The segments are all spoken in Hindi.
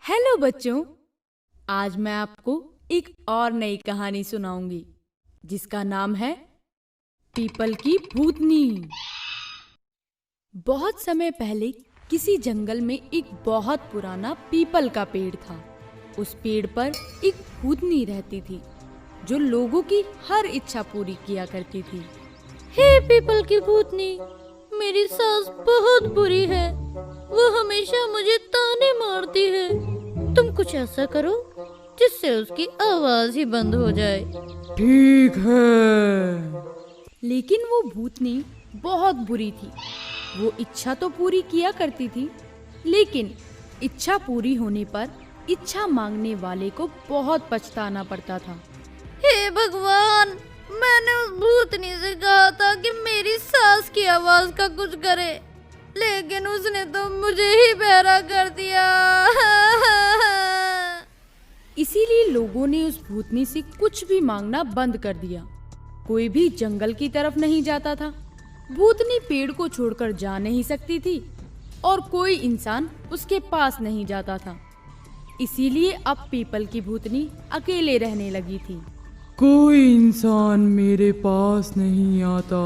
हेलो बच्चों, आज मैं आपको एक और नई कहानी सुनाऊंगी जिसका नाम है पीपल की भूतनी। बहुत समय पहले किसी जंगल में एक बहुत पुराना पीपल का पेड़ था। उस पेड़ पर एक भूतनी रहती थी जो लोगों की हर इच्छा पूरी किया करती थी। हे पीपल की भूतनी, मेरी सास बहुत बुरी है, वो हमेशा मुझे ताने मारती है। तुम कुछ ऐसा करो जिससे उसकी आवाज ही बंद हो जाए। ठीक है। लेकिन वो भूतनी बहुत बुरी थी। वो इच्छा तो पूरी किया करती थी, लेकिन इच्छा पूरी होने पर इच्छा मांगने वाले को बहुत पछताना पड़ता था। हे भगवान, मैंने उस भूतनी से कहा था कि मेरी सास की आवाज का कुछ करे, लेकिन उसने तो मुझे ही बहरा कर दिया। इसीलिए लोगों ने उस भूतनी से कुछ भी मांगना बंद कर दिया। कोई भी जंगल की तरफ नहीं जाता था। भूतनी पेड़ को छोड़कर जा नहीं सकती थी और कोई इंसान उसके पास नहीं जाता था। इसीलिए अब पीपल की भूतनी अकेले रहने लगी थी। कोई इंसान मेरे पास नहीं आता।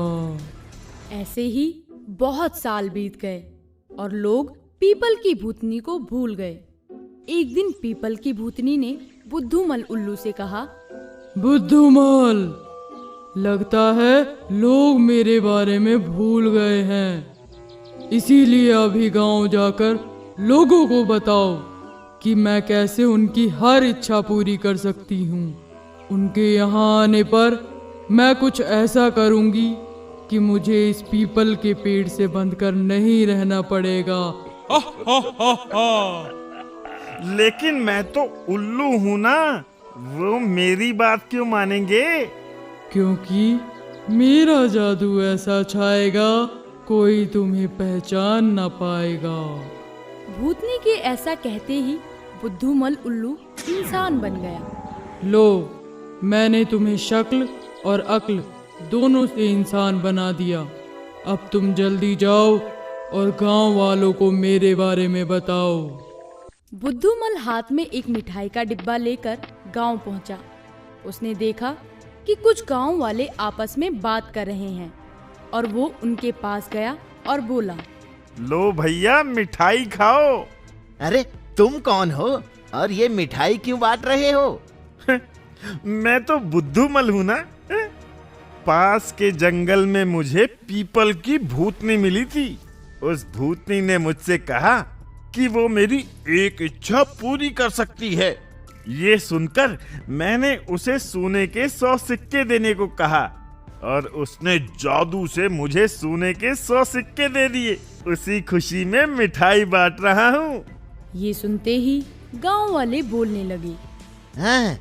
ऐसे ही बहुत साल बीत गए और लोग पीपल की भूतनी को भूल गए। एक दिन पीपल की भूतनी ने बुद्धूमल उल्लू से कहा, बुद्धूमल, लगता है लोग मेरे बारे में भूल गए हैं। इसीलिए अभी गांव जाकर लोगों को बताओ कि मैं कैसे उनकी हर इच्छा पूरी कर सकती हूँ। उनके यहाँ आने पर मैं कुछ ऐसा करूँगी कि मुझे इस पीपल के पेड़ से बंधकर नहीं रहना पड़ेगा। लेकिन मैं तो उल्लू हूँ ना, वो मेरी बात क्यों मानेंगे? क्योंकि मेरा जादू ऐसा छाएगा कोई तुम्हें पहचान ना पाएगा। भूतनी के ऐसा कहते ही बुद्धूमल उल्लू इंसान बन गया। लो, मैंने तुम्हें शक्ल और अक्ल दोनों से इंसान बना दिया। अब तुम जल्दी जाओ और गांव वालों को मेरे बारे में बताओ। बुद्धूमल हाथ में एक मिठाई का डिब्बा लेकर गांव पहुंचा। उसने देखा कि कुछ गांव वाले आपस में बात कर रहे हैं और वो उनके पास गया और बोला, लो भैया, मिठाई खाओ। अरे तुम कौन हो और ये मिठाई क्यों बांट रहे हो? मैं तो बुद्धूमल हूँ ना। पास के जंगल में मुझे पीपल की भूतनी मिली थी। उस भूतनी ने मुझसे कहा कि वो मेरी एक इच्छा पूरी कर सकती है। ये सुनकर मैंने उसे सोने के 100 सिक्के देने को कहा और उसने जादू से मुझे सोने के 100 सिक्के दे दिए। उसी खुशी में मिठाई बांट रहा हूँ। ये सुनते ही गांव वाले बोलने लगे, हाँ,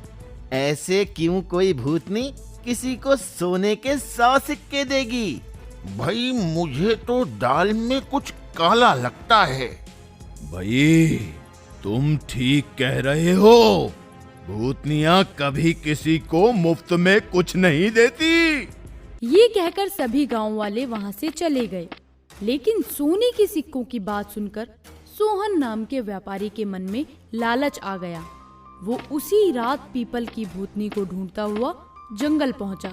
ऐसे क्यों कोई भूतनी किसी को सोने के 100 सिक्के देगी? भाई, मुझे तो दाल में कुछ काला लगता है। भाई, तुम ठीक कह रहे हो। भूतनियाँ कभी किसी को मुफ्त में कुछ नहीं देती। ये कहकर सभी गांव वाले वहां से चले गए। लेकिन सोने के सिक्कों की बात सुनकर सोहन नाम के व्यापारी के मन में लालच आ गया। वो उसी रात पीपल की भूतनी को ढूंढता हुआ जंगल पहुंचा।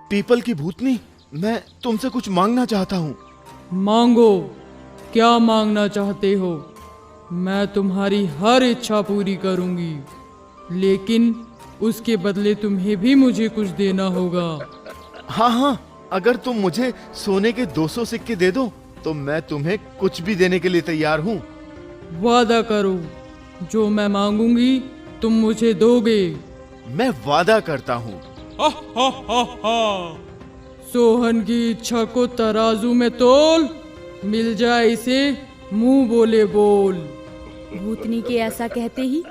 पीपल की भूतनी, मैं तुमसे कुछ मांगना चाहता हूँ। मांगो, क्या मांगना चाहते हो? मैं तुम्हारी हर इच्छा पूरी करूंगी, लेकिन उसके बदले तुम्हें भी मुझे कुछ देना होगा। हाँ हाँ, अगर तुम मुझे सोने के 200 सिक्के दे दो तो मैं तुम्हें कुछ भी देने के लिए तैयार हूँ। वादा करो, जो मैं मांगूंगी तुम मुझे दोगे। मैं वादा करता हूँ। सोहन की इच्छा को तराजू में तोल, मिल जाए इसे मुंह बोले बोल। भूतनी के ऐसा कहते ही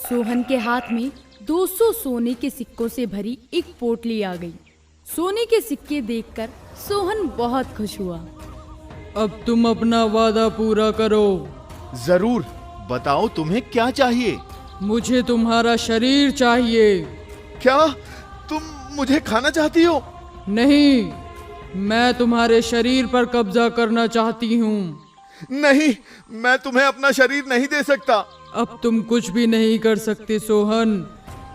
सोहन के हाथ में 200 सोने के सिक्कों से भरी एक पोटली आ गई। सोने के सिक्के देखकर सोहन बहुत खुश हुआ। अब तुम अपना वादा पूरा करो। जरूर, बताओ तुम्हें क्या चाहिए? मुझे तुम्हारा शरीर चाहिए। क्या तुम मुझे खाना चाहती हो? नहीं, मैं तुम्हारे शरीर पर कब्जा करना चाहती हूँ। नहीं, मैं तुम्हें अपना शरीर नहीं दे सकता। अब तुम कुछ भी नहीं कर सकते सोहन।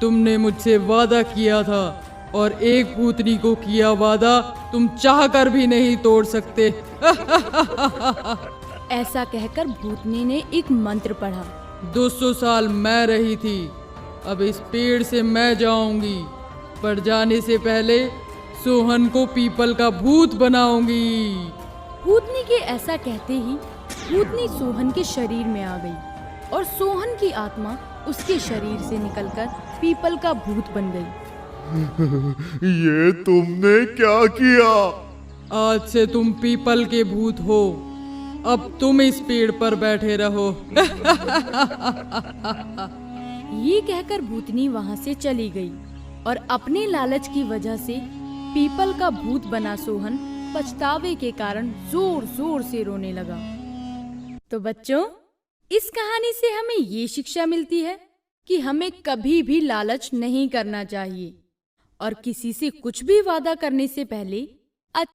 तुमने मुझसे वादा किया था और एक भूतनी को किया वादा तुम चाहकर भी नहीं तोड़ सकते। ऐसा कहकर भूतनी ने एक मंत्र पढ़ा। 200 साल मैं रही थी, अब इस पेड़ से मैं जाऊंगी, पर जाने से पहले सोहन को पीपल का भूत बनाऊंगी। भूतनी के ऐसा कहते ही भूतनी सोहन के शरीर में आ गई और सोहन की आत्मा उसके शरीर से निकलकर पीपल का भूत बन गई। ये तुमने क्या किया? आज से तुम पीपल के भूत हो, अब तुम इस पेड़ पर बैठे रहो। ये कहकर भूतनी वहां से चली गई और अपने लालच की वजह से पीपल का भूत बना सोहन पछतावे के कारण जोर जोर से रोने लगा। तो बच्चों, इस कहानी से हमें ये शिक्षा मिलती है कि हमें कभी भी लालच नहीं करना चाहिए और किसी से कुछ भी वादा करने से पहले